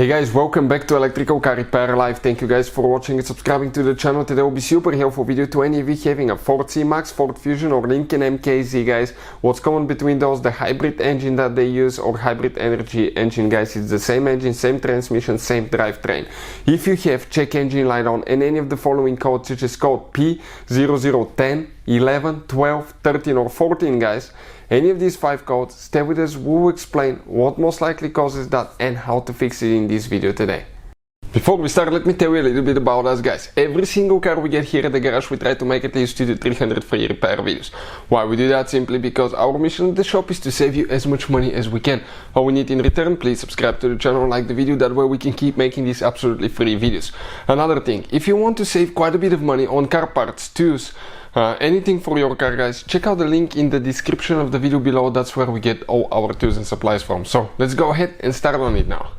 Hey guys, welcome back to Electrical Car Repair Live. Thank you guys for watching and subscribing to the channel. Today will be super helpful video to any of you having a Ford C-Max, Ford Fusion or Lincoln MKZ guys. What's common between those? The hybrid engine that they use or hybrid energy engine guys. It's the same engine, same transmission, same drivetrain. If you have check engine light on and any of the following codes such as code P0010 11, 12, 13 or 14 guys, any of these 5 codes, stay with us, we will explain what most likely causes that and how to fix it in this video today. Before we start, let me tell you a little bit about us guys. Every single car we get here at the garage, we try to make at least 2 to 300 free repair videos. Why we do that? Simply because our mission at the shop is to save you as much money as we can. All we need in return, please subscribe to the channel, like the video, that way we can keep making these absolutely free videos. Another thing, if you want to save quite a bit of money on car parts, tools, anything for your car guys, check out the link in the description of the video below. That's where we get all our tools and supplies from. So let's go ahead and start on it now.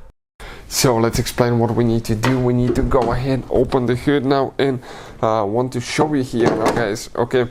So let's explain what we need to do. We need to go ahead, open the hood now, and want to show you here now guys. Okay,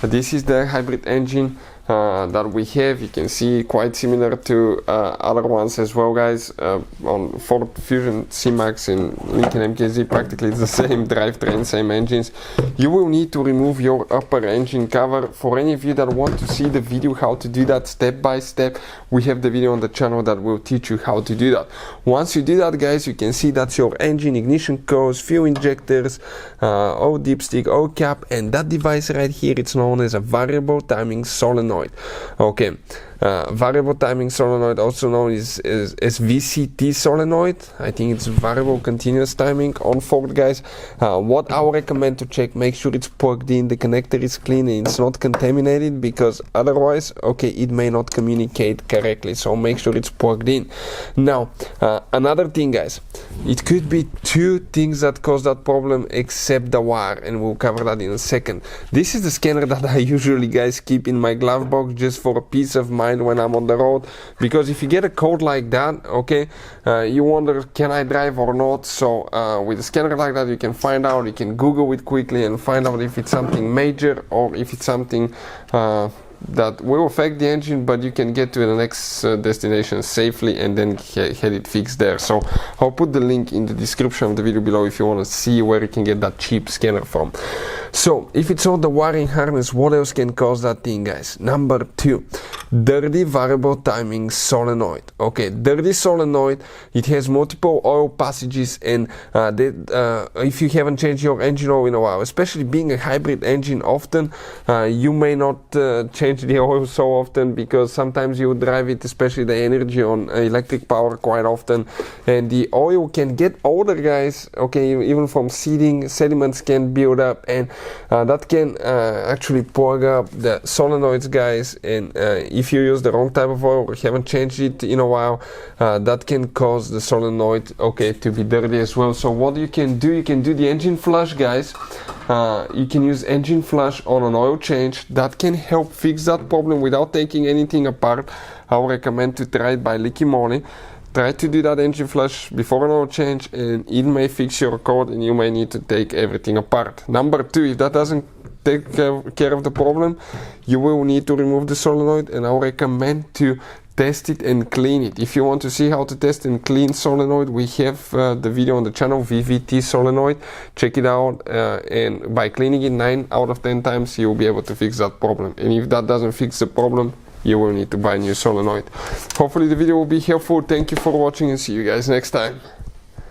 this is the hybrid engine that we have. You can see quite similar to other ones as well guys. On Ford Fusion, C-Max and Lincoln MKZ, practically it's the same drivetrain, same engines. You will need to remove your upper engine cover. For any of you that want to see the video how to do that step by step, we have the video on the channel that will teach you how to do that. Once you do that guys, you can see that's your engine, ignition coils, fuel injectors, oil dipstick, oil cap, and that device right here, it's known as a variable timing solenoid. Okay, variable timing solenoid, also known as VCT solenoid. I think it's variable continuous timing on Ford guys. What I would recommend to check, make sure it's plugged in, the connector is clean and it's not contaminated, because otherwise, okay, it may not communicate correctly. So make sure it's plugged in. Now, another thing guys, it could be 2 things that cause that problem except the wire, and we'll cover that in a second. This is the scanner that I usually guys keep in my glove box just for a peace of mind when I'm on the road, because if you get a code like that, okay, you wonder, can I drive or not? So with a scanner like that, you can find out, you can Google it quickly and find out if it's something major or if it's something that will affect the engine, but you can get to the next destination safely and then had it fixed there. So I'll put the link in the description of the video below if you want to see where you can get that cheap scanner from. So if it's not the wiring harness, what else can cause that thing guys? Number 2, dirty variable timing solenoid. Okay, dirty solenoid, it has multiple oil passages, and if you haven't changed your engine oil in a while, especially being a hybrid engine, often you may not change the oil so often, because sometimes you drive it, especially the energy on electric power, quite often, and the oil can get older guys. Okay, even from seeding, sediments can build up, and that can actually plug up the solenoids guys, and if you use the wrong type of oil or haven't changed it in a while, that can cause the solenoid, okay, to be dirty as well. So what you can do the engine flush guys. You can use engine flush on an oil change. That can help fix that problem without taking anything apart. I would recommend to try it by leaky moly. Try to do that engine flush before an oil change, and it may fix your code and you may need to take everything apart. Number 2, if that doesn't take care of the problem, you will need to remove the solenoid, and I would recommend to test it and clean it. If you want to see how to test and clean solenoid, we have the video on the channel, VVT solenoid. Check it out, and by cleaning it 9 out of 10 times, you will be able to fix that problem. And if that doesn't fix the problem, you will need to buy a new solenoid. Hopefully the video will be helpful. Thank you for watching and see you guys next time.